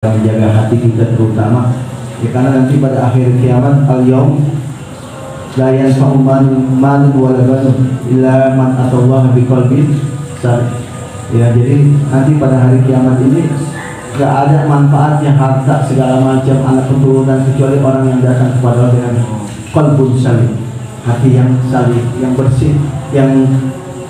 menjaga hati kita terutama ya, karena nanti pada akhir kiamat al-yaum la yanfa'u malun wala banun illa man atallaha biqalbin salim. Ya, jadi nanti pada hari kiamat ini gak ada manfaatnya harta segala macam anak keturunan kecuali orang yang datang kepada Allah dengan qalbun salim, hati yang salim, yang bersih, yang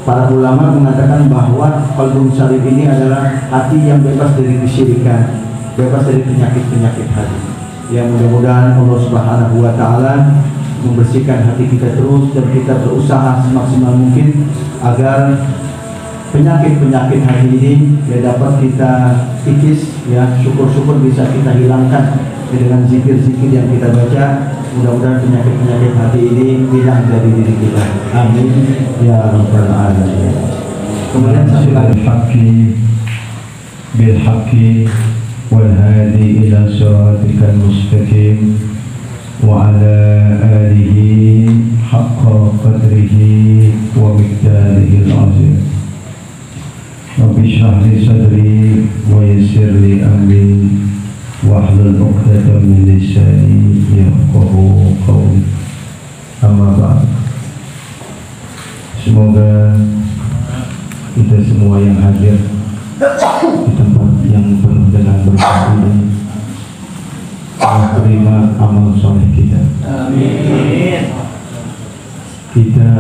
para ulama mengatakan bahwa qalbun salim ini adalah hati yang bebas dari kesyirikan, bebas dari penyakit-penyakit hati. Yang mudah-mudahan Allah Subhanahu wa taala membersihkan hati kita terus dan kita berusaha semaksimal mungkin agar penyakit-penyakit hati ini ya dapat kita kikis, ya syukur-syukur bisa kita hilangkan dengan zikir-zikir yang kita baca. Mudah-mudahan penyakit-penyakit hati ini hilang dari diri kita. Amin ya rabbal alamin. Kemudian satu lagi بالحق والهادي إلى صراطك المستقيم وعلى آله حق قدره ومقداره العظيم. رب اشرح لي صدري ويسر لي أمري واحلل عقدة من لساني يفقهوا قولي. أما بعد, semoga kita semua yang hadir di tempat yang penuh dengan berkah ini menerima amal soleh kita. Amin. Kita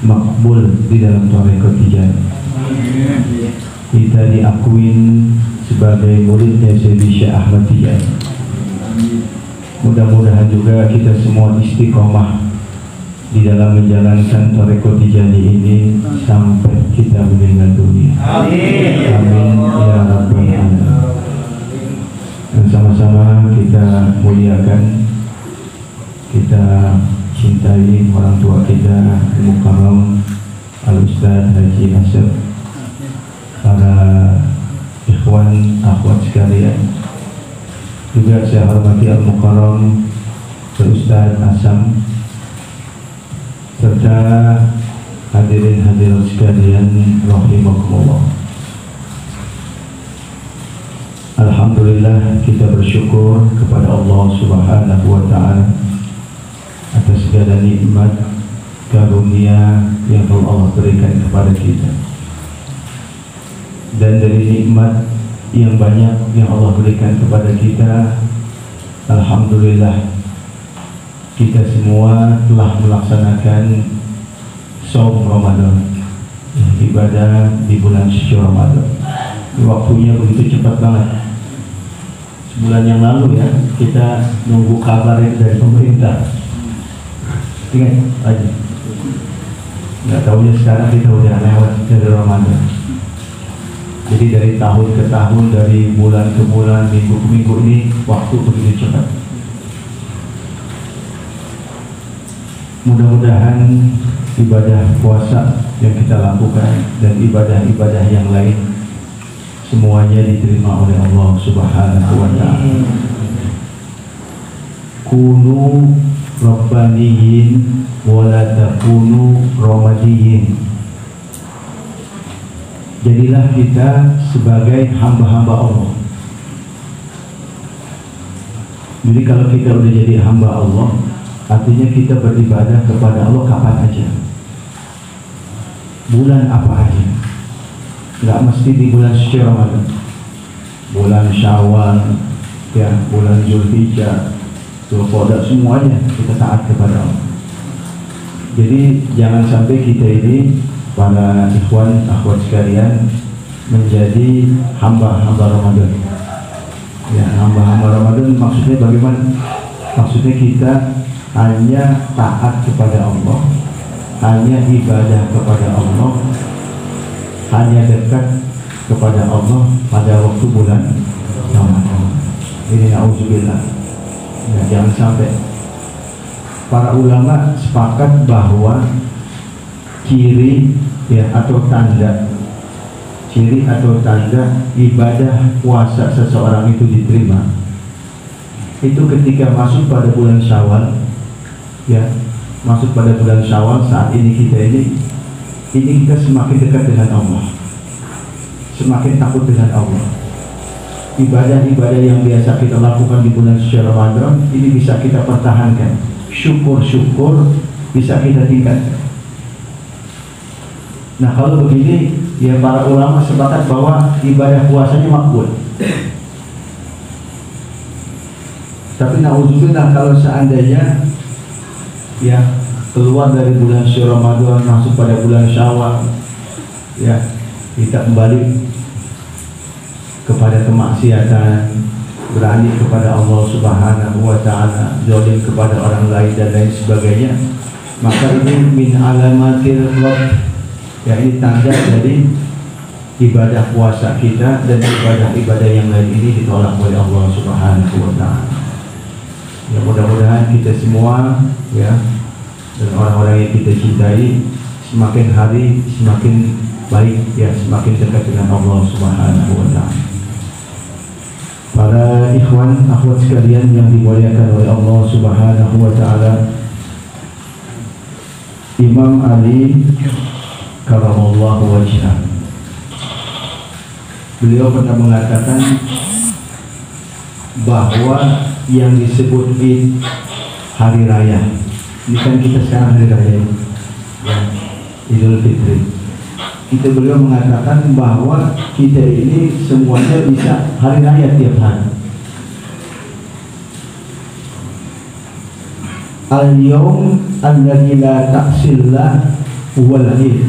makbul di dalam tarekat Tijan. Kita diakuin sebagai muridnya Syekh Ahmad Tijan. Mudah-mudahan juga kita semua istiqomah di dalam menjalankan tarekat Tijani ini sampai kita meninggal dunia. Amin. Amin ya rabbal alamin. Dan sama-sama kita muliakan, kita cintai orang tua kita Mukarram Al-Ustaz Haji Asep, para ikhwan akhwat sekalian. Juga saya hormati Al-Mukarram Al-Ustaz Asam, serta hadirin hadirat sekalian rahimakumullah. Alhamdulillah, kita bersyukur kepada Allah Subhanahu wa taala atas segala nikmat karunia yang Allah berikan kepada kita. Dan dari nikmat yang banyak yang Allah berikan kepada kita, alhamdulillah, kita semua telah melaksanakan saum Ramadan, ibadah di bulan suci Ramadan. Waktunya begitu cepat banget. Sebulan yang lalu ya, kita nunggu kabar dari pemerintah. Ingat aja. Nggak tahunya sekarang kita udah lewat dari Ramadan. Jadi dari tahun ke tahun, dari bulan ke bulan, minggu ke minggu, ini waktu begitu cepat. Mudah-mudahan ibadah puasa yang kita lakukan dan ibadah-ibadah yang lain semuanya diterima oleh Allah Subhanahu wa ta'ala. Kunu rabbaniyin wa la takunu ramadiyin. Jadilah kita sebagai hamba-hamba Allah. Jadi kalau kita udah jadi hamba Allah, artinya kita beribadah kepada Allah kapan aja, bulan apa aja. Nggak mesti di bulan suci Ramadan, bulan Syawal, ya, bulan Zulhijjah, Dzulqa'dah, semuanya kita taat kepada Allah. Jadi jangan sampai kita ini, para ikhwan akhwat sekalian, menjadi hamba-hamba Ramadan. Ya, hamba-hamba Ramadan maksudnya bagaimana? Maksudnya kita hanya taat kepada Allah, hanya ibadah kepada Allah, hanya dekat kepada Allah pada waktu bulan Ramadan. Ini na'udzubillah. Ya, jangan sampai. Para ulama sepakat bahwa ciri, ya, atau tanda ibadah puasa seseorang itu diterima itu ketika masuk pada bulan Syawal. Ya, masuk pada bulan Syawal, saat ini kita semakin dekat dengan Allah, semakin takut dengan Allah. ibadah-ibadah yang biasa kita lakukan di bulan suci Ramadan ini bisa kita pertahankan. Syukur-syukur bisa kita tingkatkan. Nah kalau begini, ya para ulama sepakat bahwa ibadah puasanya makbul. Tapi na'udzubillah kalau seandainya ya keluar dari bulan suci Ramadan masuk pada bulan Syawal, ya kita kembali kepada kemaksiatan, berani kepada Allah Subhanahu wa Ta'ala, zalim kepada orang lain dan lain sebagainya, maka ini min alamatil waqt, ya ini tanda dari ibadah puasa kita dan ibadah-ibadah yang lain ini ditolak oleh Allah Subhanahu wa Ta'ala. Ya mudah-mudahan kita semua ya dan orang-orang yang kita cintai semakin hari semakin baik, ya semakin dekat dengan Allah Subhanahu wa Ta'ala. Para ikhwan akhwat sekalian yang dimuliakan oleh Allah Subhanahu wa Ta'ala, Imam Ali karamallahu wajhah, beliau pernah mengatakan bahwa yang disebut Id, hari raya, ini kan kita sekarang hari raya ya, Idul Fitri. Itu beliau mengatakan bahwa kita ini semuanya bisa hari raya tiap hari. Al-yawm alladzi la ta'sillah wal id.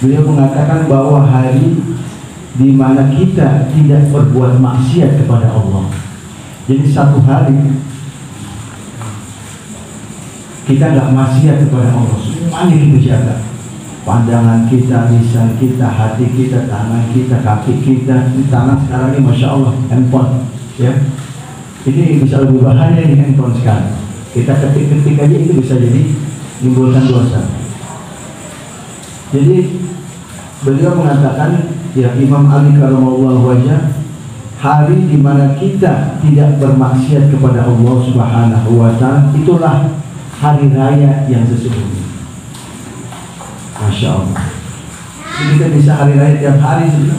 Beliau mengatakan bahwa hari di mana kita tidak berbuat maksiat kepada Allah. Jadi satu hari kita nggak maksiat kepada Allah, semuanya kita jaga. Pandangan kita, lisan kita, hati kita, tangan kita, kaki kita. Ini tangan sekarang ini Masya Allah, handphone ya. Ini bisa lebih bahaya ini handphone sekarang. Kita ketik-ketik aja itu bisa jadi menimbulkan dosa. Jadi beliau mengatakan, ya Imam Ali karamallahu wajhah, hari di mana kita tidak bermaksiat kepada Allah Subhanahu wa Ta'ala, itulah hari raya yang sesungguhnya. Masya Allah. Jadi kita bisa hari raya tiap hari juga.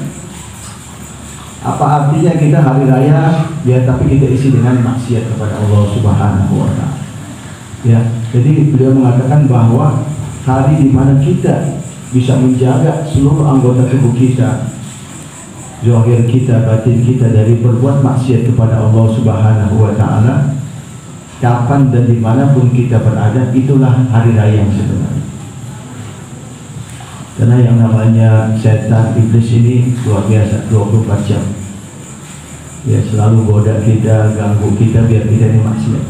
Apa artinya kita hari raya ya tapi kita isi dengan maksiat kepada Allah Subhanahu wa Ta'ala. Ya, jadi beliau mengatakan bahwa hari di mana kita bisa menjaga seluruh anggota tubuh kita, zahir kita, batin kita dari berbuat maksiat kepada Allah Subhanahu wa Ta'ala, kapan dan dimanapun kita berada, itulah hari raya yang sebenarnya. Karena yang namanya setan, iblis ini luar biasa, 24 jam. Ya selalu goda kita, ganggu kita biar kita ini maksiat.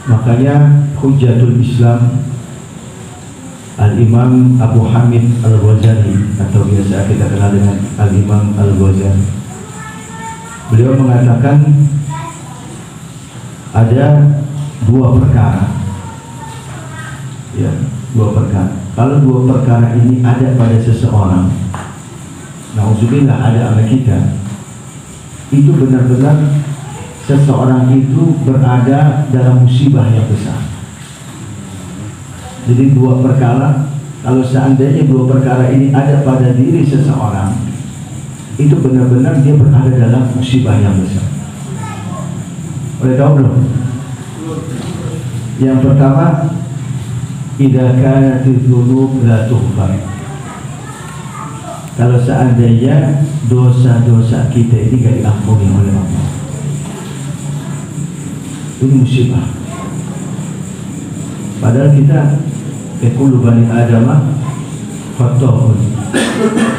Makanya Hujatul Islam Al-Imam Abu Hamid Al-Ghazali, atau biasa kita kenal dengan Al-Imam Al-Ghazali, beliau mengatakan ada dua perkara, ya, dua perkara. Kalau dua perkara ini ada pada seseorang, na'udzubillah ada anak kita, itu benar-benar seseorang itu berada dalam musibah yang besar. Jadi dua perkara, kalau seandainya dua perkara ini ada pada diri seseorang, itu benar-benar dia berada dalam musibah yang besar. Boleh tahu belum? Yang pertama, idza kanatiz dzunub la tughfar. Kalau seandainya dosa-dosa kita ini tidak diampuni oleh Allah, ini musibah. Padahal kita kullu bani Adam khata'un.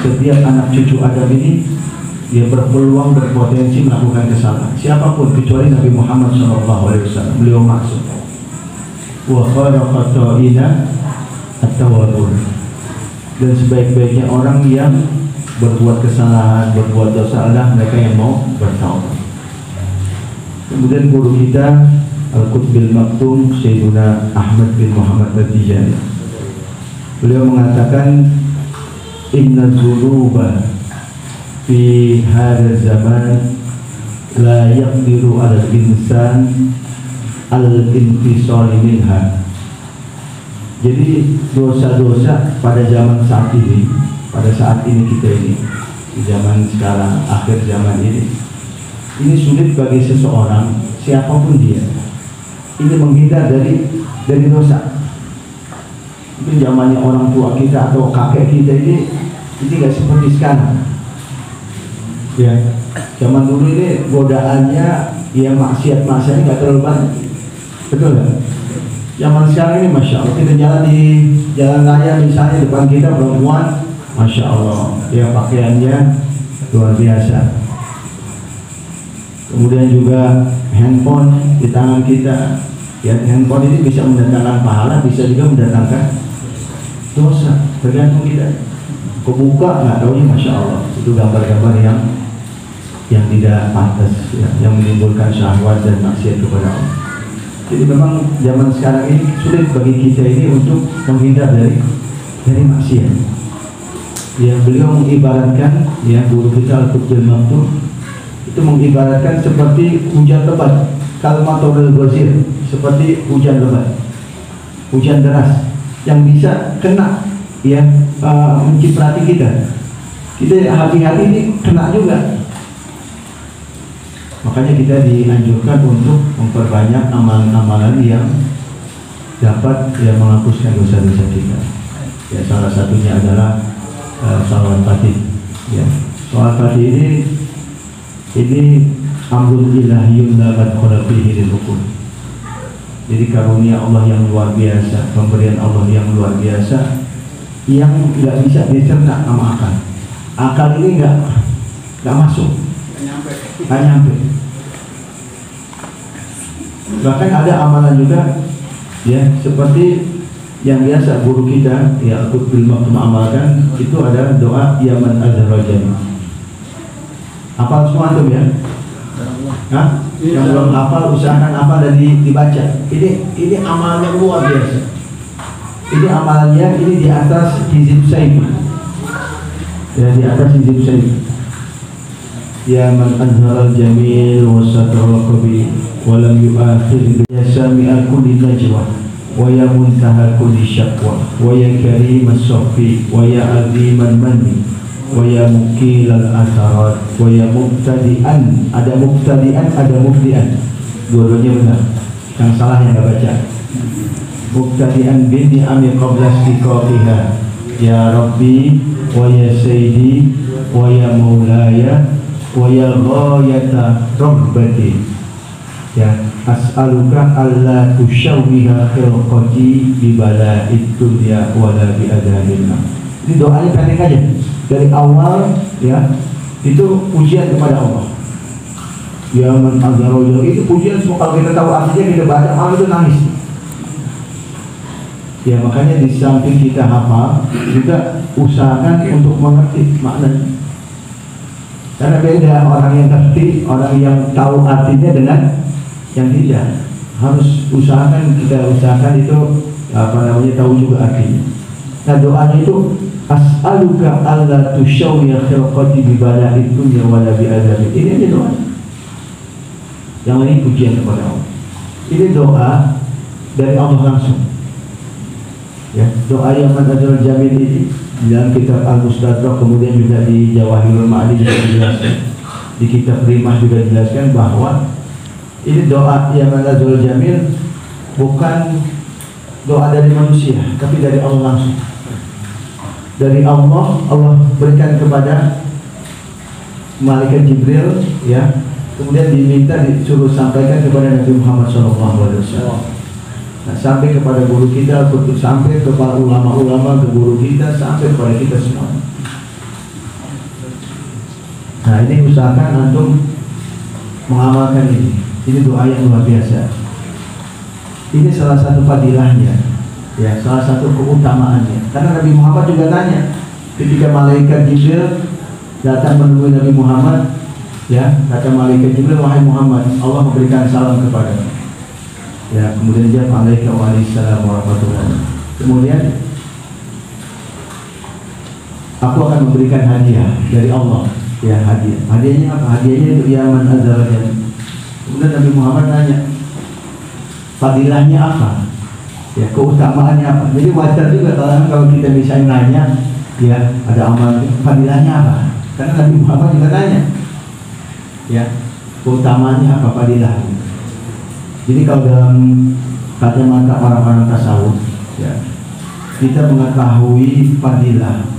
Setiap anak cucu Adam ini dia berpeluang, berpotensi melakukan kesalahan. Siapapun kecuali Nabi Muhammad SAW, beliau maksud. Wa khairu khata'ina at-tawwabun. Dan sebaik-baiknya orang yang berbuat kesalahan, berbuat dosa adalah mereka yang mau bertaubat. Kemudian guru kita Al-Qutbil Maktum Sayyiduna Ahmad bin Muhammad Al-Tijani, beliau mengatakan inna dzunuba fi hadzal zaman la yaqdiru 'ala al-insan al-intisal minha. Jadi dosa-dosa pada zaman saat ini, pada saat ini kita ini di zaman sekarang, akhir zaman ini sulit bagi seseorang siapapun dia ini menghindar dari dosa. Itu zamannya orang tua kita atau kakek kita ini nggak seperti sekarang. Ya, zaman dulu ini godaannya ya maksiat-maksiatnya nggak terlalu banyak, betul nggak? Zaman sekarang ini masya Allah, kita jalan di jalan raya misalnya, depan kita perempuan, masya Allah, ya pakaiannya luar biasa. Kemudian juga handphone di tangan kita, ya handphone ini bisa mendatangkan pahala, bisa juga mendatangkan dosa, tergantung kita. Kebuka nggak tahunya masya Allah, itu gambar-gambar yang tidak pantas, ya, yang menimbulkan syahwat dan maksiat kepada Allah. Jadi memang zaman sekarang ini sulit bagi kita ini untuk menghindar dari maksiat. Ya, beliau mengibaratkan, ya guru kita Al-Qutbil Maktub itu mengibaratkan seperti hujan lebat, kalmatul ghazir, seperti hujan lebat, hujan deras yang bisa kena, ya menciprati kita. Kita hati-hati ini kena juga. Makanya kita dianjurkan untuk memperbanyak amalan-amalan yang dapat menghapuskan dosa-dosa kita. Ya, salah satunya adalah sholawat Fatih. Ya, sholawat Fatih ini amrul ilahiyyun la madkhala fihi lil hukum. Jadi karunia Allah yang luar biasa, pemberian Allah yang luar biasa, yang nggak bisa dicerna sama akal. Akal ini nggak masuk, nggak nyampe. Bahkan ada amalan juga, ya seperti yang biasa guru kita, ya Al-Qutbil Maktub mengamalkan, itu ada doa Yaman Azharajani. Hafal semua tuh ya? Hah? Yang belum hafal usahakan hafal dan dibaca. Ini amalnya luar biasa. Ini amalnya ini di atas hizib saib. Ya, di atas hizib saib. Ya man azharal jamil wa satara qabi wa lam yu'akhir ya sami'a kulli najwa wa ya muntaha kulli syaqwa wa ya karimas safi wa ya aziman manni wa ya mukilal atharat wa ya mubtadi'an, ada mubtadi'an, ada mubdi'an, dua-duanya benar, yang salah yang nggak baca. Mubtadi'an bin ni'ami qabla istiqaqiha ya Rabbi wa ya Sayyidi wa ya Maulaya wa ya ghayata rabbati, ya as'aluka alla tusyawwiha khilqati bi bala'id dunya wa la bi adabillah. Ini doanya pendek aja dari awal, ya itu pujian kepada Allah. Ya man azharu, itu pujian semua. Kalau kita tahu artinya, kita baca malah itu nangis. Ya makanya di samping kita hafal juga usahakan untuk mengerti maknanya. Karena beda orang yang ngerti, orang yang tahu artinya dengan yang tidak. Harus kita usahakan itu tahu juga artinya. Nah doanya itu as'aluka alla tusyawwiya khilqati bi bala'id dunya wa la bi adzabi. Ini aja doa. Yang lain pujian kepada Allah. Ini doa dari Allah langsung. Ya, doa yang Madadul Jamil ini dalam kitab Al-Mustadrak, kemudian juga di Jawahirul Ma'ani juga dijelaskan, di kitab Rimah juga dijelaskan bahwa ini doa yang Madadul Jamil bukan doa dari manusia, tapi dari Allah langsung. Dari Allah berikan kepada malaikat Jibril, ya, kemudian diminta disuruh sampaikan kepada Nabi Muhammad SAW. Nah, sampai kepada guru kita, sampai kepada ulama-ulama, ke guru kita, sampai kepada kita semua. Nah, ini usahakan antum mengamalkan ini. Ini doa yang luar biasa. Ini salah satu fadilahnya, ya, salah satu keutamaannya. Karena Nabi Muhammad juga tanya, ketika malaikat Jibril datang menemui Nabi Muhammad, ya, kata malaikat Jibril, wahai Muhammad, Allah memberikan salam kepadamu. Ya, kemudian dia waalaikumsalam warahmatullahi wabarakatuh. Kemudian aku akan memberikan hadiah dari Allah, ya hadiah. Hadiahnya apa? Hadiahnya itu Yaman Azharajani. Kemudian Nabi Muhammad tanya, fadilahnya apa? Ya, keutamaannya apa? Jadi wajar juga kalau kita misalnya nanya, ya ada amal, fadilahnya apa? Karena Nabi Muhammad juga nanya, ya, keutamanya apa fadilah. Jadi kalau dalam kacamata orang-orang tasawuf, ya, kita mengetahui fadilah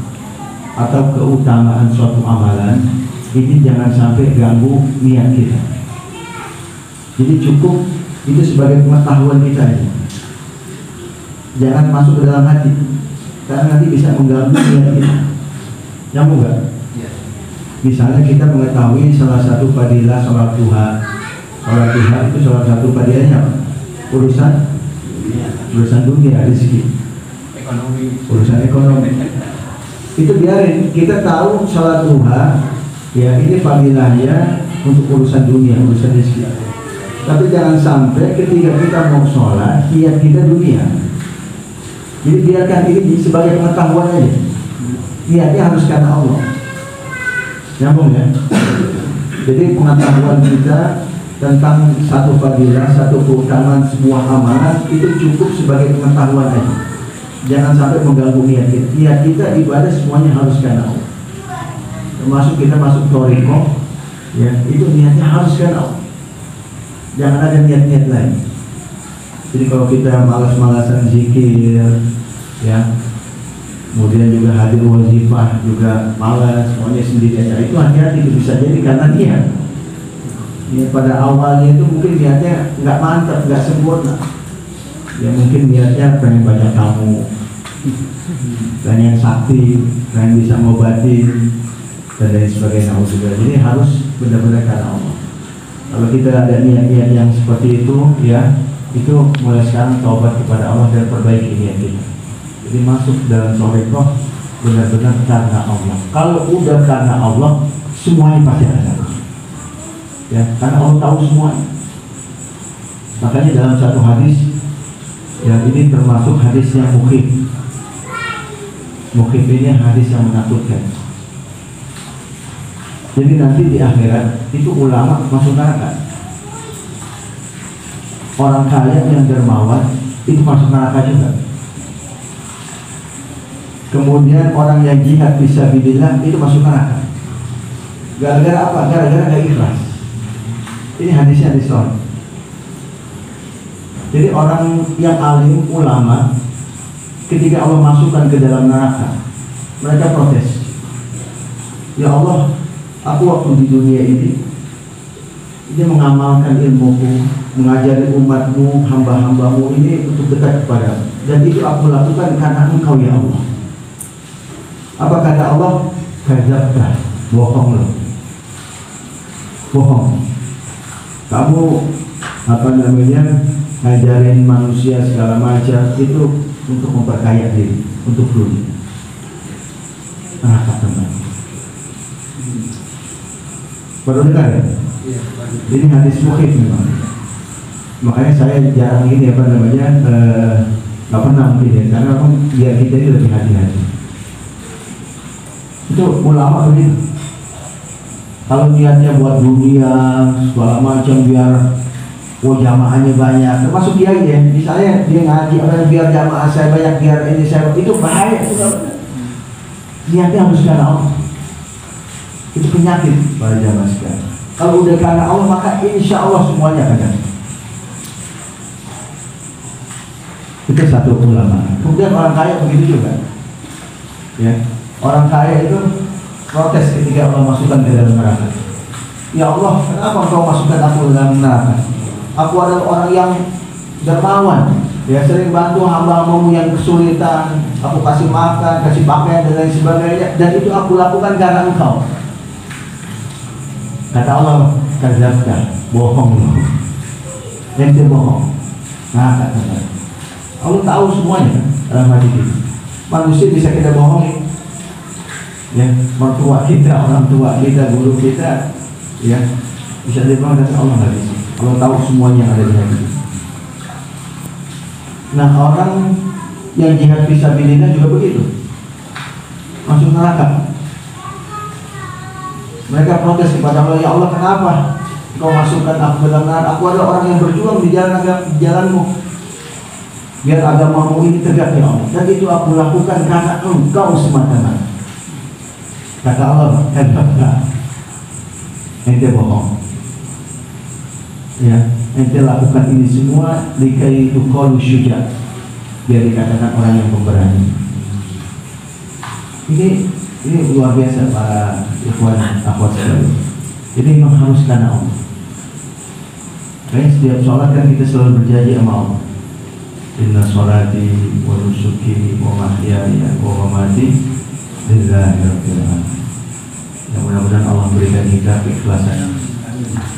atau keutamaan suatu amalan, ini jangan sampai ganggu niat kita. Jadi cukup itu sebagai pengetahuan kita aja. Jangan masuk ke dalam hati, karena nanti bisa mengganggu niat kita. Nyambung nggak? Misalnya kita mengetahui salah satu fadilah sholat duha. Sholat duha itu salah satu fadilahnya apa? Urusan dunia, rezeki, urusan ekonomi. Itu biarin, kita tahu sholat duha, ya ini fadilahnya untuk urusan dunia, urusan rezeki. Tapi jangan sampai ketika kita mau sholat, niat kita dunia. Jadi biarkan ini sebagai pengetahuan aja. Niatnya harus karena Allah. Nyambung ya? Jadi pengetahuan kita tentang satu fadilah, satu keutamaan sebuah amalan itu cukup sebagai pengetahuan aja. Jangan sampai mengganggu niat kita. Niat kita ibadah semuanya harus karena Allah. Termasuk kita masuk thariqah, ya itu niatnya harus karena Allah. Jangan ada niat-niat lain. Jadi kalau kita malas-malasan zikir, ya, kemudian juga hadir wazifah juga malas, semuanya sendiri aja, itu hati-hati, itu bisa jadi karena niat. Ya, pada awalnya itu mungkin niatnya nggak mantap, nggak sempurna. Ya mungkin niatnya pengen banyak tamu, pengen sakti, pengen bisa ngobatin dan lain sebagainya juga. Jadi harus benar-benar karena Allah. Kalau kita ada niat-niat yang seperti itu, ya itu mulai sekarang taubat kepada Allah dan perbaiki niat kita. Jadi masuk dalam thariqah benar-benar karena Allah. Kalau udah karena Allah, semuanya pasti ada. Ya, karena Allah tahu semuanya. Makanya dalam satu hadis, ya ini termasuk hadis yang mukhif. Mukhif ini hadis yang menakutkan. Jadi nanti di akhirat itu ulama masuk neraka. Orang kaya yang dermawan itu masuk neraka juga. Kemudian orang yang jihad fisabilillah itu masuk neraka. Gara-gara apa? Gara-gara gak ikhlas. Ini hadisnya hadis sahih. Jadi orang yang alim, ulama, ketika Allah masukkan ke dalam neraka, mereka protes. Ya Allah, aku waktu di dunia ini mengamalkan ilmuku, mengajari umatmu, hamba-hambamu ini untuk dekat kepadamu. Dan itu aku lakukan karena Engkau ya Allah. Apa kata Allah? Kadzabta, bohong loh. Bohong. Kamu ngajarin manusia segala macam itu untuk memperkaya diri, untuk dunia. Neraka teman. Baru dengar ya? Ini hadis mukhif memang. Makanya saya jarang ini nggak pernah mungkin ya, karena biar kita ini lebih hati-hati. Itu ulama begitu. Kalau niatnya buat dunia segala macam biar jamaahnya banyak, termasuk dia ya. Misalnya dia ngaji biar jamaah saya banyak, biar ini saya, itu bahaya. Niatnya harus karena Allah. Itu penyakit pada jamaah sekarang. Kalau udah karena Allah maka insya Allah semuanya akan jadi. Itu satu ulama. Kemudian orang kaya begitu juga. Ya, orang kaya itu protes ketika Allah masukkan ke dalam neraka. Ya Allah, kenapa Engkau masukkan aku ke dalam neraka? Aku adalah orang yang dermawan, ya sering bantu hamba-hambamu yang kesulitan. Aku kasih makan, kasih pakaian dan lain sebagainya. Dan itu aku lakukan karena Engkau. Kata Allah, kadzabta, bohong loh. Ente bohong. Nah, kata Allah tahu semuanya dalam hati kita. Manusia bisa kita bohongi. Ya, mertua kita, orang tua kita, guru kita, ya bisa dibohong, dan Allah nggak bisa. Allah tahu semuanya yang ada di hati kita. Nah, orang yang jihad fisabilillah juga begitu, masuk neraka. Mereka protes kepada Allah, ya Allah kenapa Kau masukkan aku dalam neraka? Aku adalah orang yang berjuang di jalanmu, biar agamamu ini tegak ya Allah. Dan itu aku lakukan karena Engkau semata-mata. Kata Allah, kadzabta. Ente bohong. Ya, ente lakukan ini semua likai tuqalu syuja, biar dikatakan orang yang pemberani. Ini luar biasa para ikhwan akhwat sekalian. Ini memang harus karena Allah. Karena setiap sholat kan kita selalu berjanji sama Allah. Inna sholati wa nusuki wa mahyaya wa mamati lillahi rabbil alamin. Ya, mudah-mudahan Allah berikan kita keikhlasan.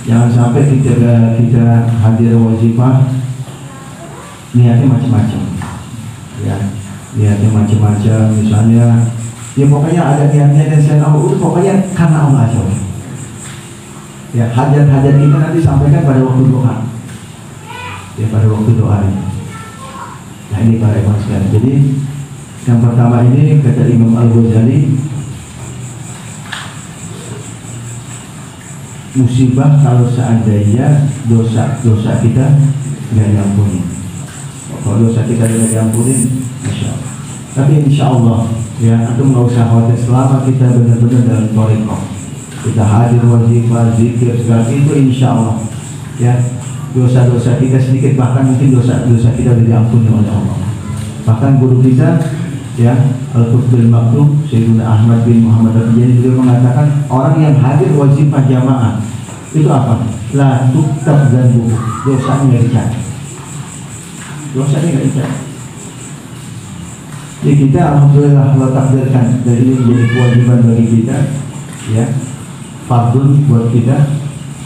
Jangan sampai kita hadir wazifah niatnya macam-macam. Ya, niatnya macam-macam. Misalnya, ya pokoknya ada niatnya dan selain Allah, itu pokoknya karena Allah aja. Ya, hajat-hajat kita nanti sampaikan pada waktu doa. Ya, pada waktu doa ini. Nah, ini para ikhwan sekalian. Jadi yang pertama ini kata Imam Al-Ghazali, musibah kalau seandainya dosa kita tidak diampuni. Kalau dosa kita tidak diampuni, insya Allah. Tapi insya Allah, ya, antum nggak usah khawatir selama kita benar-benar dalam thariqah. Kita hadir wazifah, zikir, segala itu insya Allah. Ya, dosa-dosa kita sedikit, bahkan mungkin dosa-dosa kita sudah diampuni oleh Allah. Bahkan guru kita, ya, Al-Qutbil Maktub Sayyidina Ahmad bin Muhammad Al-Jani beliau mengatakan orang yang hadir wazifah jamaah itu apa? La tuktab dzanbuhu, dosanya nggak dicatat. Dosanya nggak dicatat. Jadi kita alhamdulillah Allah takdirkan dari ini menjadi kewajiban bagi kita, ya, fardun buat kita,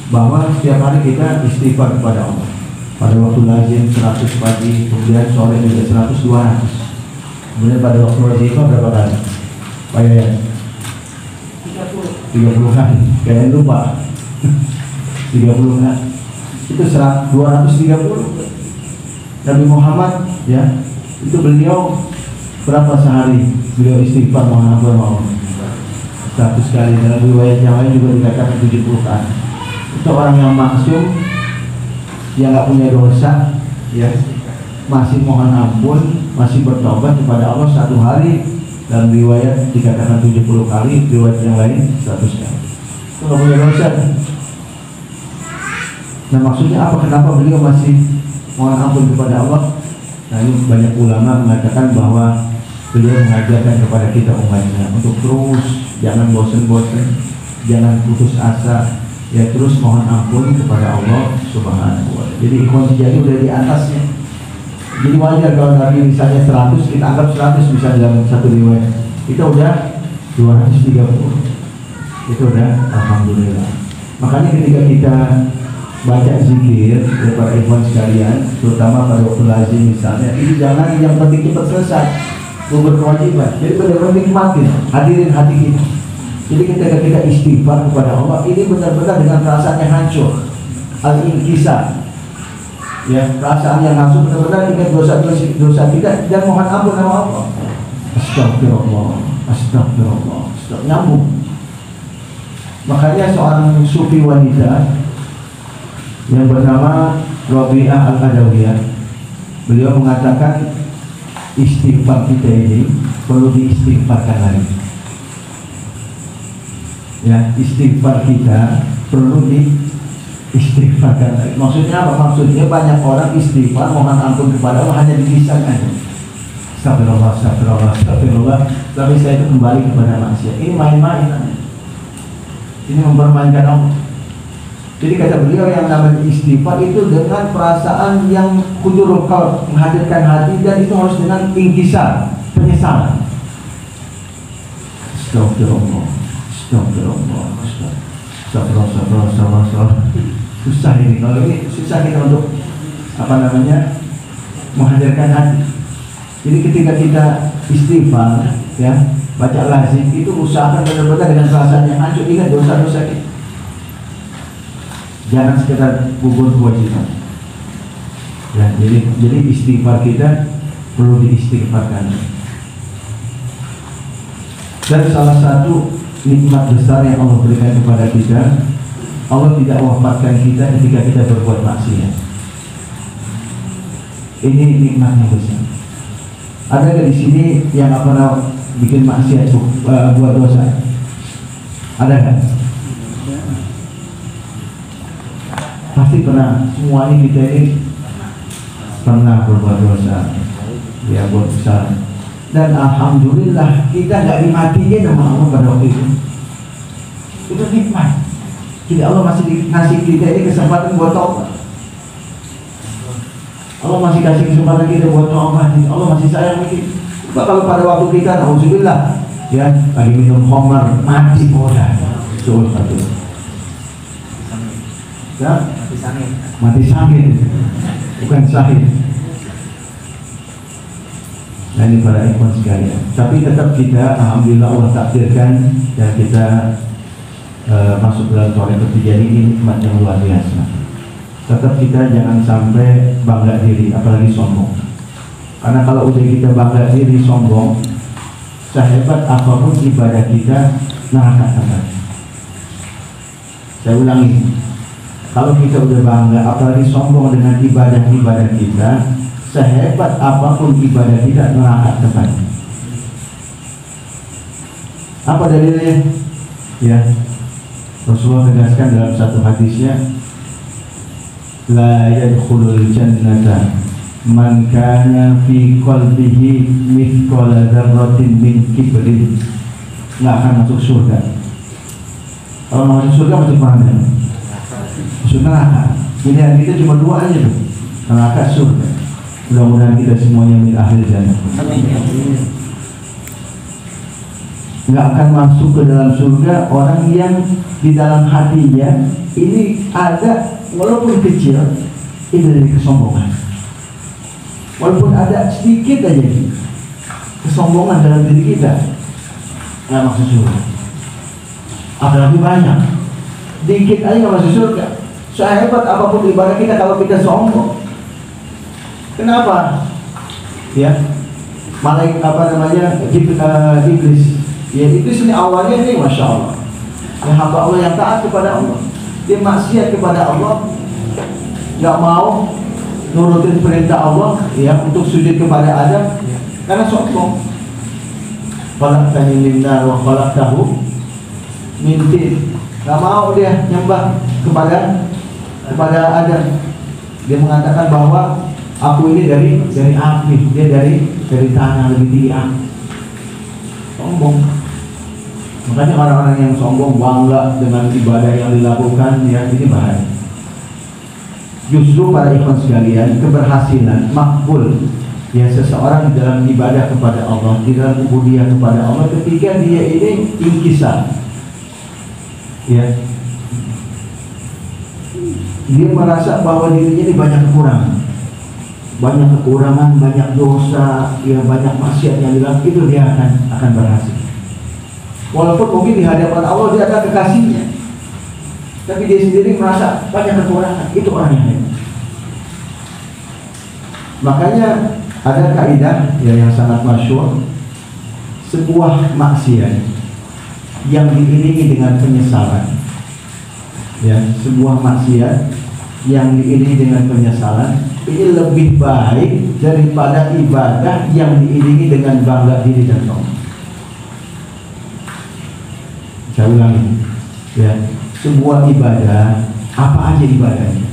bahwa setiap hari kita istighfar kepada Allah. Pada waktu lazim 100 pagi, kemudian sore juga 100, 200. Kemudian pada waktu wazifah berapa kali? Pak Yayan? 30 kali. Kayaknya lupa. 30 kali. Itu 230. Nabi Muhammad, ya, itu beliau berapa sehari beliau istighfar mohon ampun Allah? 100 kali. Dalam riwayat yang lain juga dikatakan 70 kali. Itu orang yang maksum, yang nggak punya dosa, ya, masih mohon ampun, masih bertobat kepada Allah satu hari. Dalam riwayat dikatakan 70 kali, riwayat yang lain 100 kali. Itu nggak punya dosa. Nah, maksudnya apa? Kenapa beliau masih mohon ampun kepada Allah? Nah, ini banyak ulama mengatakan bahwa beliau mengajarkan kepada kita umatnya untuk terus jangan bosan-bosan, jangan putus asa, ya, terus mohon ampun kepada Allah Subhanahu wa ta'ala. Jadi ikhwan sejati udah di atasnya. Jadi wajar kalau Nabi misalnya 100, kita anggap 100 bisa dalam satu riwayat. Kita udah 230. Itu udah alhamdulillah. Makanya ketika kita baca zikir, ya para ikhwan sekalian, terutama pada waktu lazim misalnya, itu jangan yang penting cepat selesai, berkewajiban. Jadi benar-benar nikmatin, hadirin hati kita. Jadi ketika kita istighfar kepada Allah, ini benar-benar dengan perasaan yang hancur, al-inkisar, ya, perasaan yang hancur, benar-benar ingat dosa kita dan mohon ampun sama Allah. Astagfirullah, astagfirullah, nyambung. Makanya seorang sufi wanita yang bernama Rabi'ah Al-Adawiyah, beliau mengatakan istighfar kita ini perlu diistighfarkan lagi. Ya, istighfar kita perlu diistighfarkan lagi. Maksudnya apa? Maksudnya banyak orang istighfar mohon ampun kepada Allah hanya di lisan aja. Astagfirullah, astagfirullah, astagfirullah. Tapi saya itu kembali kepada maksiat. Ini main-main. Ini mempermainkan Allah. Jadi kata beliau yang namanya istighfar itu dengan perasaan yang hudurul qalb, menghadirkan hati, dan itu harus dengan inkisar, penyesalan. Astagfirullah, astagfirullah, astagfirullah. Susah ini, kalau ini susah kita untuk menghadirkan hati. Jadi ketika kita istighfar, ya, baca lazim, itu usahakan benar-benar dengan perasaan yang hancur, ingat dosa-dosa kita. Jangan sekedar gugur kewajiban. Ya, jadi istighfar kita perlu diistighfarkan. Dan salah satu nikmat besar yang Allah berikan kepada kita, Allah tidak wafatkan kita ketika kita berbuat maksiat. Ini nikmat yang besar. Ada di sini yang pernah bikin maksiat, buat dosa? Ada nggak? Pasti pernah. Semua ini kita ini pernah berbuat dosa, ya buat besar. Dan alhamdulillah kita nggak dimatiin sama Allah pada waktu itu. Itu nikmat. Jadi Allah masih ngasih kita ini kesempatan buat taubat. Allah masih kasih kesempatan kita buat taubat. Allah masih sayang kita. Coba kalau pada waktu kita, alhamdulillah, ya lagi minum khamar, mati bodoh. Coba satu. Ya, mati sangit, bukan sahid. Nah ini para ikhwan sekalian. Tapi tetap kita, alhamdulillah Allah takdirkan dan kita masuk dalam tarekat ketiga ini nikmat yang luar biasa. Tetap kita jangan sampai bangga diri, apalagi sombong. Karena kalau udah kita bangga diri, sombong, sehebat apapun ibadah kita, neraka tempatnya. Saya ulangi, kalau kita udah bangga, apalagi sombong dengan ibadah-ibadah kita, sehebat apapun ibadah kita, neraka tempatnya. Apa dalilnya? Ya, Rasulullah tegaskan dalam satu hadisnya, la yadkhulul jannata man kana fi qalbihi mithqala dzarratin min kibrin. Nggak akan masuk surga. Kalau masuk surga masuk mana? Masuk neraka. Pilihan kita cuma dua aja tuh, neraka, surga. Mudah-mudahan kita semuanya min ahli jannah. Nggak akan masuk ke dalam surga orang yang di dalam hatinya ini ada, walaupun kecil, itu dari kesombongan. Walaupun ada sedikit aja kesombongan dalam diri kita, nggak masuk surga. Apalagi banyak, dikit aja nggak masuk surga. Sehebat apapun ibadah kita, kalau kita sombong, kenapa? Ya, malaikat apa namanya, iblis. Ya iblis ini awalnya ini masya Allah, ya hamba Allah yang taat kepada Allah, dia maksiat kepada Allah, nggak mau nurutin perintah Allah, ya untuk sujud kepada Adam, karena sombong. Khalaqtani min nar wa khalaqtahu min tin. Nggak mau dia nyembah kepada Adam. Dia mengatakan bahwa aku ini dari api, dia dari tanah, lebih tinggi aku. Sombong. Makanya orang-orang yang sombong bangga dengan ibadah yang dilakukan, ya ini bahaya. Justru para ikhwan sekalian, keberhasilan makbul ya seseorang dalam ibadah kepada Allah, di dalam ubudiyah kepada Allah, ketika dia ini inkisar, ya dia merasa bahwa dirinya ini banyak kekurangan, banyak dosa, ya banyak maksiat yang dilakukan, itu dia akan berhasil. Walaupun mungkin di hadapan Allah dia ada kekasihnya, tapi dia sendiri merasa banyak kekurangan, itu orang yang hebat. Makanya ada kaidah ya yang sangat masyhur, sebuah maksiat yang diiringi dengan penyesalan, ya sebuah maksiat yang diiringi dengan penyesalan ini lebih baik daripada ibadah yang diiringi dengan bangga diri dan sombong. Saya ulangi, ya sebuah ibadah, apa aja ibadahnya,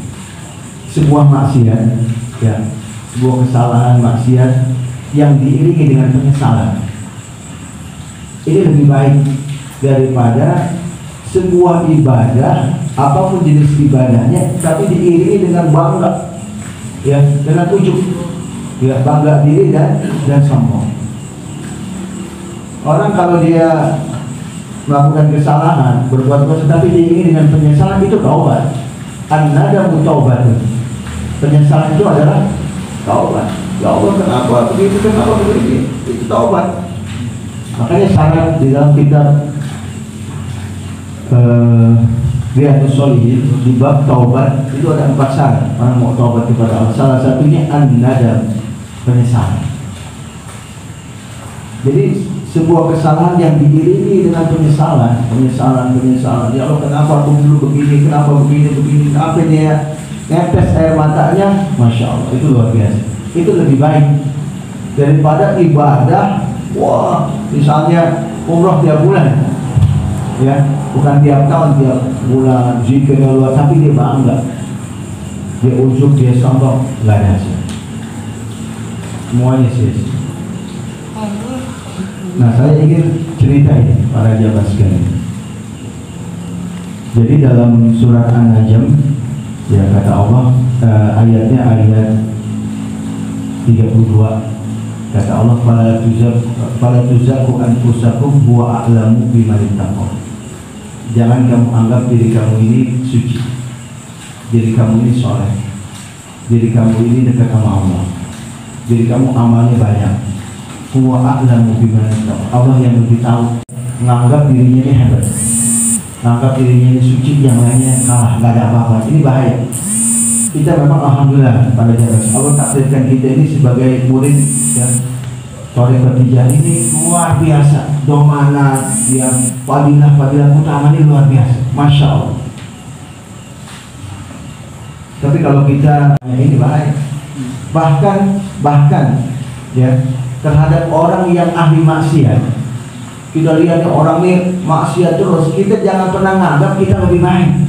sebuah maksiat, ya sebuah kesalahan maksiat yang diiringi dengan penyesalan, ini lebih baik daripada sebuah ibadah apapun jenis ibadahnya tapi diiringi dengan bangga, ya dengan ujub, ya bangga diri dan sombong. Orang kalau dia melakukan kesalahan, berbuat dosa tapi diiringi dengan penyesalan, itu taubat. An-nadamu taubatun. Penyesalan itu adalah taubat. Ya Allah, kenapa begitu, kenapa begini? Itu taubat. Makanya syarat di dalam kitab Riyadhus Shalihin di bab taubat itu ada 4 syarat orang mau taubat kepada Allah. Salah satunya an-nadam, penyesalan. Jadi sebuah kesalahan yang diiringi dengan penyesalan. Ya Allah, kenapa aku dulu begini, kenapa begini, apa dia netes air matanya, masya Allah, itu luar biasa. Itu lebih baik daripada ibadah, wah, misalnya umroh tiap bulan, ya, bukan tiap tahun, tiap bulan zikirnya luar, tapi dia bangga, dia ujub, dia sombong, nggak ada hasil, semuanya sia-sia. Nah, saya ingin cerita ini para jamaah sekalian. Jadi dalam surat An-Najm, ya kata Allah, ayatnya ayat 32, kata Allah, fala tuzaku anfusakum huwa a'lamu biman ittaqa. Jangan kamu anggap diri kamu ini suci, diri kamu ini soleh, diri kamu ini dekat sama Allah, diri kamu amalnya banyak. Huwa a'lamu biman ittaqa. Allah yang lebih tahu. Menganggap dirinya ini hebat, menganggap dirinya ini suci, yang lainnya kalah, nggak ada apa-apa. Ini bahaya. Kita memang alhamdulillah pada jalan Allah takdirkan kita ini sebagai murid, ya, Thariqat Tijaniyah ini luar biasa, domanat yang fadilah utama ini luar biasa, masya Allah. Tapi kalau kita ini bahaya, bahkan ya, terhadap orang yang ahli maksiat, kita lihat orang ini maksiat terus, kita jangan pernah nganggap kita lebih baik.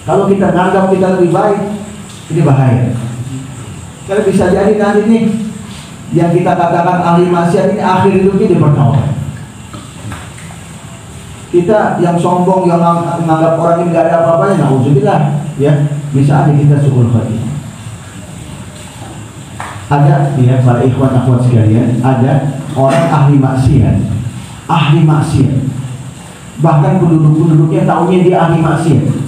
Kalau kita nganggap kita lebih baik, ini bahaya. Karena bisa jadi nanti nih, yang kita katakan ahli maksiat ini akhir hidupnya dipertaubat. Kita yang sombong, yang menganggap orang ini nggak ada apa-apanya, na'udzubillah, ya, bisa aja kita su'ul khatimah. Ada, ya, para ikhwan akhwat sekalian, ada orang ahli maksiat, bahkan penduduknya tahunya dia ahli maksiat.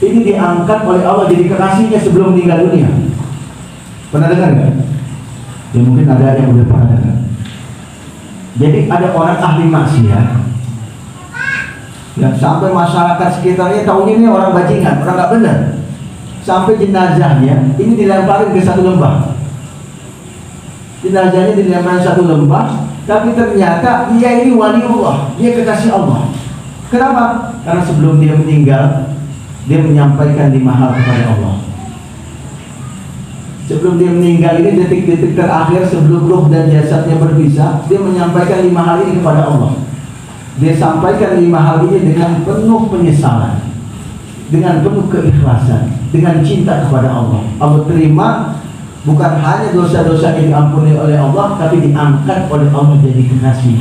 Ini diangkat oleh Allah jadi kekasihnya sebelum meninggal dunia. Pernah dengar nggak? Ya mungkin ada yang udah pernah dengar. Jadi ada orang ahli maksiat, yang sampai masyarakat sekitarnya tahunya ini orang bajingan, orang nggak benar. Sampai jenazahnya ini dilemparin ke satu lembah. Jenazahnya dilemparin satu lembah, tapi ternyata dia ini waliullah, dia kekasih Allah. Kenapa? Karena sebelum dia meninggal, dia menyampaikan 5 hal kepada Allah. Sebelum dia meninggal ini, detik-detik terakhir sebelum ruh dan jasadnya berpisah, dia menyampaikan 5 hal ini kepada Allah. Dia sampaikan 5 hal ini dengan penuh penyesalan, dengan penuh keikhlasan, dengan cinta kepada Allah. Allah terima, bukan hanya dosa-dosa yang diampuni oleh Allah, tapi diangkat oleh Allah jadi kekasih.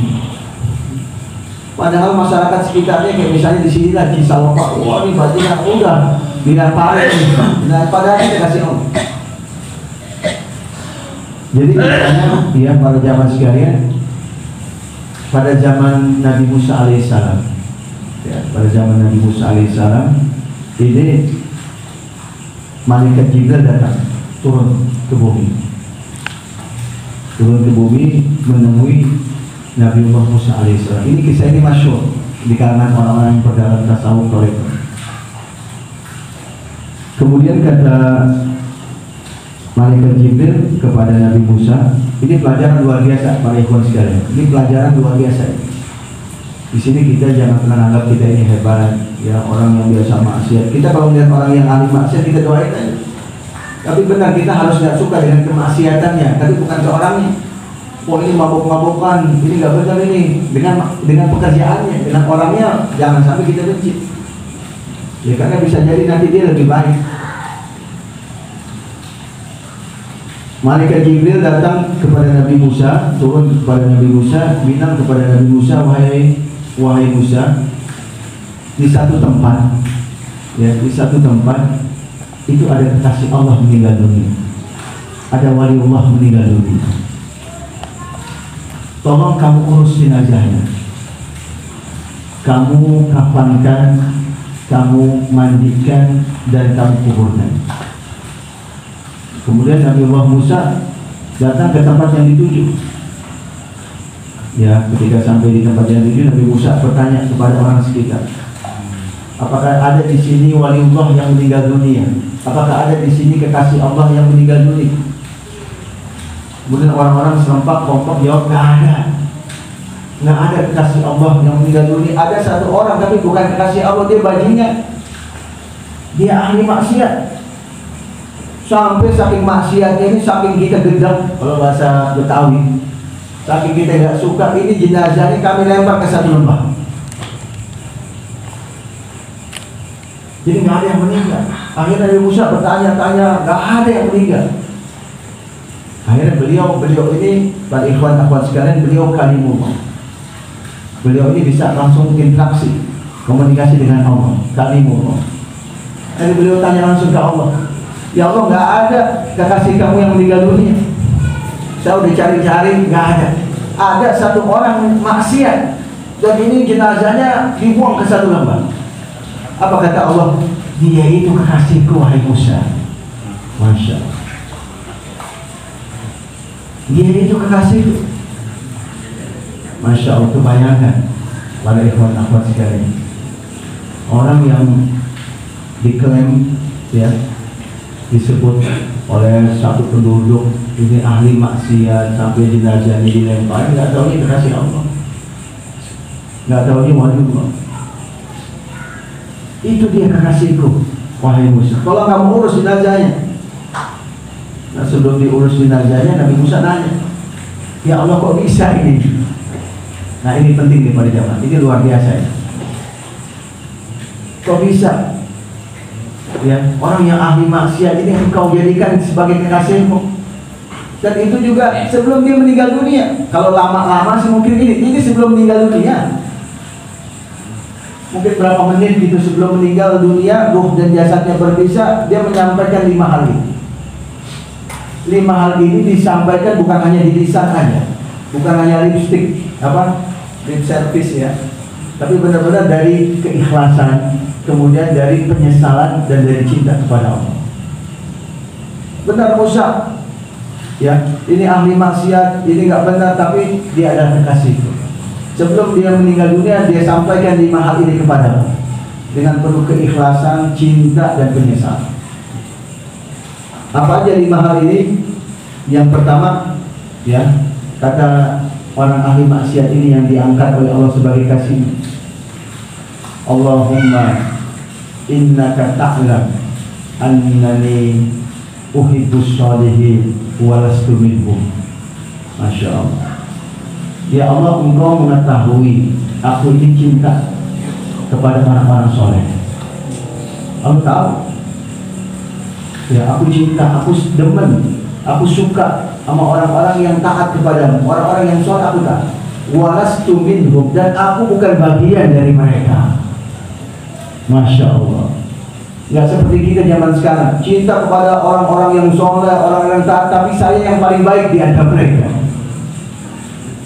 Padahal masyarakat sekitarnya kayak misalnya di sini lagi Cisawapa, wah ini bajingan, udah dilemparin, nah padahal kita kasih Allah. Jadi misalnya, ya para jamaah sekalian, pada zaman Nabi Musa alaihissalam, ya, pada zaman Nabi Musa alaihissalam, ini malaikat Jibril datang, turun ke bumi menemui Nabiullah Musa alaihissalam. Ini kisah ini masyhur di kalangan orang-orang yang berdalam tasawuf Thariqah. Kemudian kata malaikat Jibril kepada Nabi Musa, ini pelajaran luar biasa para ikhwan sekalian. Ini pelajaran luar biasa. Di sini kita jangan pernah anggap kita ini hebat, ya, orang yang biasa maksiat. Kita kalau melihat orang yang ahli maksiat, kita doain aja. Tapi benar, kita harus nggak suka dengan kemaksiatannya, tapi bukan ke orangnya. Oh ini mabuk-mabukan, ini nggak benar ini, dengan pekerjaannya, dengan orangnya jangan sampai kita benci. Ya karena bisa jadi nanti dia lebih baik. Malaikat Jibril datang kepada Nabi Musa, turun kepada Nabi Musa, bilang kepada Nabi Musa, wahai Musa, di satu tempat, ya, di satu tempat itu ada kekasih Allah meninggal dunia, ada waliullah meninggal dunia. Tolong kamu urus jenazahnya, kamu kafankan, kamu mandikan, dan kamu kuburkan. Kemudian Nabiullah Musa datang ke tempat yang dituju. Ya, ketika sampai di tempat yang dituju, Nabi Musa bertanya kepada orang sekitar, apakah ada di sini waliullah yang meninggal dunia? Apakah ada di sini kekasih Allah yang meninggal dunia? Kemudian orang-orang serempak kompak jawab, nggak ada kekasih Allah yang meninggal dunia. Ada satu orang tapi bukan kekasih Allah, dia bajingan, dia ahli maksiat. Sampai saking maksiatnya ini, saking kita gedang, kalau bahasa Betawi, Saking kita nggak suka, ini jenazah ini kami lempar ke satu lembah. Jadi nggak ada yang meninggal. Akhirnya Nabi Musa bertanya-tanya, nggak ada yang meninggal. Akhirnya beliau ini, para ikhwan akhwat sekalian, beliau kalimullah. Beliau ini bisa langsung interaksi, komunikasi dengan Allah, kalimullah. Jadi beliau tanya langsung ke Allah, ya Allah, nggak ada kekasih kamu yang meninggal dunia. Saya udah cari-cari, nggak ada. Ada satu orang maksiat, dan ini jenazahnya dibuang ke satu lembah. Apa kata Allah? Dia itu kekasihku, wahai Musa. Masya Allah. Dia itu kekasihku. Masya Allah, itu bayangkan para ikhwan akhwat sekalian, orang yang diklaim ya disebut oleh satu penduduk ini ahli maksiat sampai jenazahnya dilempar, nggak tahu ini kekasih Allah, nggak tahu ini waliullah. Itu dia kekasihku, wahai Musa. Kalau kamu urus jenazahnya. Nah, sebelum diurus jenazahnya, Nabi Musa nanya, ya Allah, kok bisa ini? Nah, ini penting nih pada jamaah, ini luar biasa ya. Kok bisa? Ya, orang yang ahli maksiat ini engkau jadikan sebagai kekasihmu. Dan itu juga sebelum dia meninggal dunia. Kalau lama-lama sih mungkin ini sebelum meninggal dunia. Mungkin berapa menit gitu sebelum meninggal dunia, ruh dan jasadnya berpisah, dia menyampaikan 5 hal ini. 5 hal ini disampaikan bukan hanya di lisan aja, bukan hanya lipstick lip service ya, tapi benar-benar dari keikhlasan, kemudian dari penyesalan dan dari cinta kepada Allah. Benar Musa, ya ini ahli maksiat, ini nggak benar, tapi dia adalah kekasihku. Sebelum dia meninggal dunia, dia sampaikan 5 hal ini kepada Allah dengan penuh keikhlasan, cinta dan penyesalan. Apa aja 5 hal ini? Yang pertama, ya kata orang ahli maksiat ini yang diangkat oleh Allah sebagai kasih. Allahumma innaka ta'lam annani uhibbus sholihin walastu minhum. Masya Allah. Ya Allah, engkau mengetahui aku ini cinta kepada orang-orang soleh. Allah tahu. Ya, aku cinta, aku demen, aku suka sama orang-orang yang taat kepadamu, orang-orang yang soleh aku taat. Walastu minhum, dan aku bukan bagian dari mereka. Masya Allah. Nggak seperti kita zaman sekarang, cinta kepada orang-orang yang soleh, orang yang taat, tapi saya yang paling baik di antara mereka.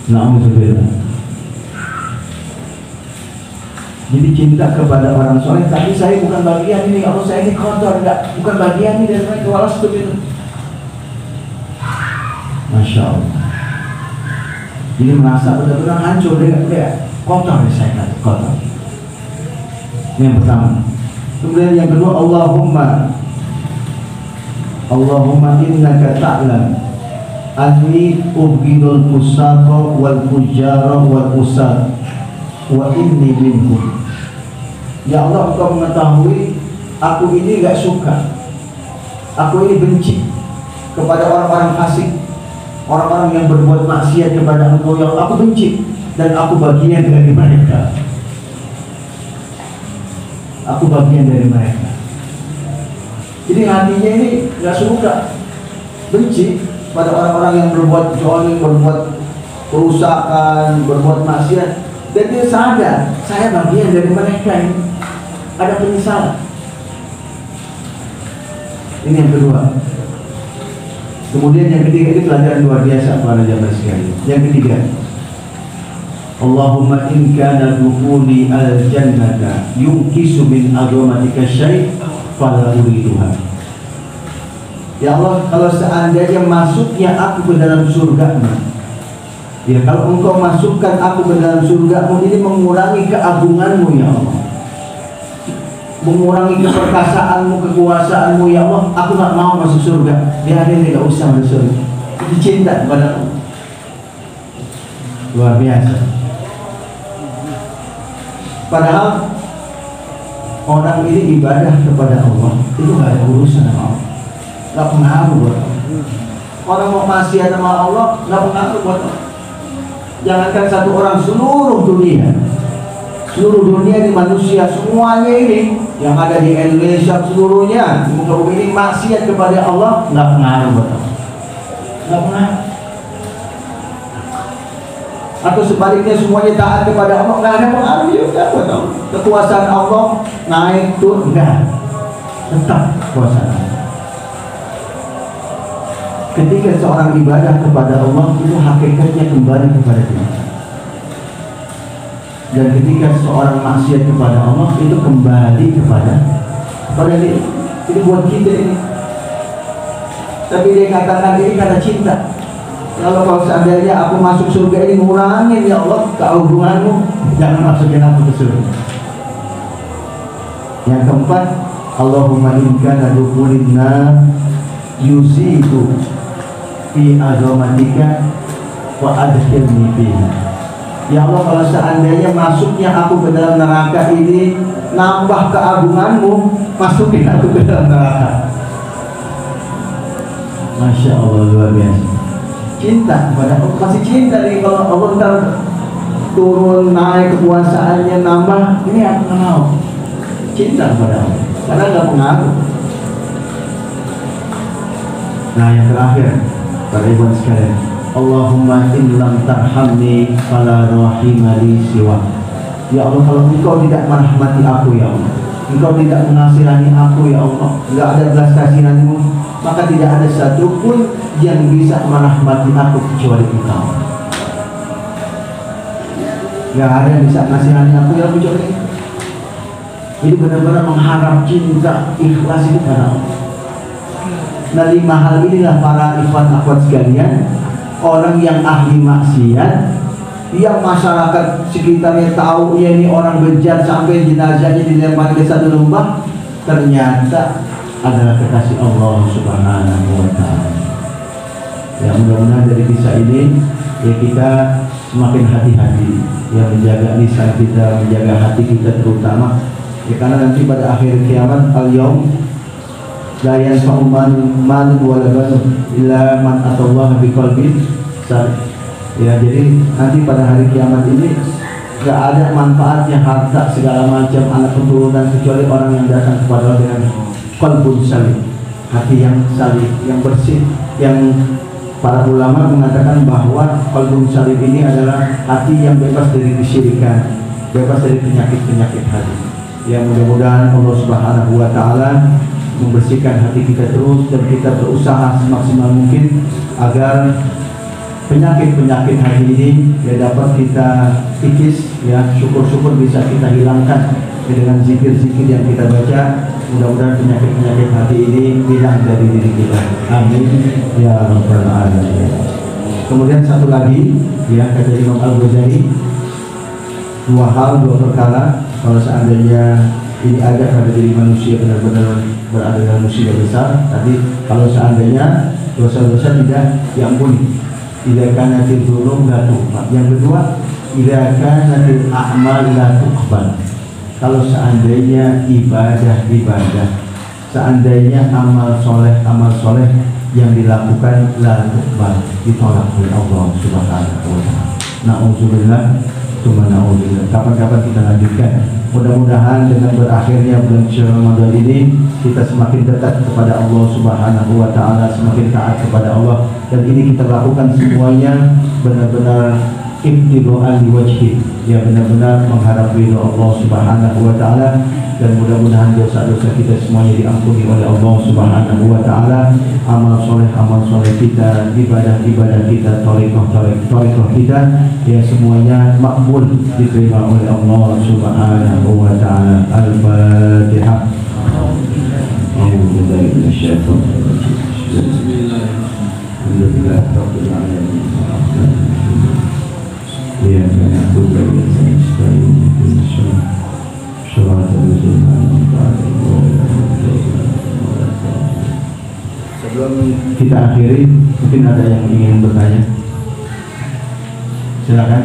Na'udzubillah. Jadi cinta kepada orang soleh, tapi saya bukan bagian ini. Allah, saya ini kotor, enggak, bukan bagian ini dari mereka. Walastu minhum. Masya Allah. Jadi merasa benar-benar hancur, dia kotor, saya kotor. Ini yang pertama. Kemudian yang kedua, Allahumma innaka ta'lam anni ubghidul fusaqa wal fujjara wal usad wa inni minhum. Ya Allah, engkau mengetahui aku ini gak suka, aku ini benci kepada orang-orang fasik, orang-orang yang berbuat maksiat kepada engkau. Yang aku benci, dan aku bagian dari mereka. Aku bagian dari mereka. Jadi hatinya ini gak suka, benci pada orang-orang yang berbuat zalim, berbuat kerusakan, berbuat maksiat. Dan dia sadar, saya bagian dari mereka ini. Ada penyesalan. Ini yang kedua. Kemudian yang ketiga, ini pelajaran luar biasa para jamaah sekalian. Yang ketiga, Allahumma in kana dukhuli al-jannata yunkisu min azamatika syai' fala uriduha. Ya Allah, kalau seandainya masuknya aku ke dalam surga-Mu, ya kalau Engkau masukkan aku ke dalam surga-Mu, ini mengurangi keagungan-Mu ya Allah, mengurangi keperkasaanmu, kekuasaanmu ya Allah. Aku gak mau masuk surga. Biarin, tidak usah masuk surga. Itu cinta kepada Allah. Luar biasa. Padahal orang ini ibadah kepada Allah itu gak ada urusan sama Allah, gak pengaruh buat Allah. Orang mau maksiat sama Allah gak pengaruh buat Allah. Jangankan satu orang, seluruh dunia ini manusia semuanya ini yang ada di Indonesia seluruhnya di muka bumi ini maksiat kepada Allah, nggak pengaruh buat Allah, nggak pengaruh. Atau sebaliknya semuanya taat kepada Allah, nggak ada pengaruh juga buat Allah. Kekuasaan Allah naik turun, enggak, tetap kekuasaan Allah. Ketika seorang ibadah kepada Allah, itu hakikatnya kembali kepada Dia. Dan ketika seorang maksiat kepada Allah, itu kembali kepada Dia. Ini buat kita ini. Tapi dia katakan ini karena cinta. Kalau seandainya aku masuk surga ini ngurangin ya Allah keagunganmu, jangan masukin aku ke surga. Yang keempat, Allahumma in kana dukhulina yuzidu fi azamatika wa adkhilni fiha. Ya Allah, kalau seandainya masuknya aku ke dalam neraka ini nambah keagunganmu, masukin aku ke dalam neraka. Masya Allah, luar biasa. Cinta kepada Allah, masih cinta nih. Kalau Allah ntar turun naik kekuasaannya nambah, ini aku nggak mau. Cinta kepada Allah, karena nggak pengaruh. Nah, yang terakhir, para ibu sekalian, Allahumma in lam tarhamni fala rahima li siwa. Ya Allah, kalau Engkau tidak merahmati aku ya Allah, Engkau tidak mengasihani aku ya Allah, tidak ada belas kasihan-Mu, maka tidak ada satupun yang bisa merahmati aku kecuali Engkau. Tidak ada yang bisa mengasihani aku ya kecuali Engkau. Ini benar-benar mengharap cinta ikhlas itu pada Allah. Nah, 5 hal inilah para ikhwan akhwat sekalian, orang yang ahli maksiat, yang masyarakat sekitarnya tahu ya ini orang bejat sampai jenazahnya dilempar ke satu lembah, ternyata adalah kekasih Allah Subhanahu wa Ta'ala. Ya, mudah-mudahan dari kisah ini ya kita semakin hati-hati ya, menjaga lisan kita, menjaga hati kita terutama ya, karena nanti pada akhir kiamat al-yaum la yanfa'u malun wala banun illa man atallaha biqalbin salim. Ya, jadi nanti pada hari kiamat ini gak ada manfaatnya harta segala macam anak keturunan kecuali orang yang datang kepada Allah dengan qalbun salim, hati yang salim, yang bersih. Yang para ulama mengatakan bahwa qalbun salim ini adalah hati yang bebas dari kesyirikan, bebas dari penyakit-penyakit hati. Ya, mudah-mudahan Allah Subhanahu wa Ta'ala membersihkan hati kita terus, dan kita berusaha semaksimal mungkin agar penyakit-penyakit hati ini ya dapat kita kikis ya, syukur-syukur bisa kita hilangkan ya, dengan zikir-zikir yang kita baca. Mudah-mudahan penyakit-penyakit hati ini hilang dari diri kita. Amin ya rabbal alamin. Kemudian satu lagi ya, kata Imam Al-Ghazali, 2 hal, 2 perkara kalau seandainya ini ada pada diri manusia benar-benar berada dalam musibah besar. Tadi kalau seandainya dosa-dosa tidak diampuni, idza kanatil dzunub la tughfar. Yang kedua, idza kanatil a'mal la tuqbal. Kalau seandainya ibadah, seandainya amal soleh yang dilakukan la tuqbal, ditolak oleh Allah Subhanahu wa Ta'ala. Na'udzubillah, tsumma na'udzubillah. Kapan-kapan kita lanjutkan. Mudah-mudahan dengan berakhirnya bulan Ramadan ini kita semakin dekat kepada Allah Subhanahu wa Ta'ala, semakin taat kepada Allah, dan ini kita lakukan semuanya benar-benar ibtidoan liwajhi, ya benar-benar mengharap ridho Allah Subhanahu wa Ta'ala. Dan mudah-mudahan dosa-dosa kita semuanya diampuni oleh Allah Subhanahu wa Ta'ala. Amal soleh kita, ibadah kita, thariqah kita ya semuanya makbul, diterima oleh Allah Subhanahu wa Ta'ala. Al-Fatihah. Sebelum kita akhiri, mungkin ada yang ingin bertanya. Silakan.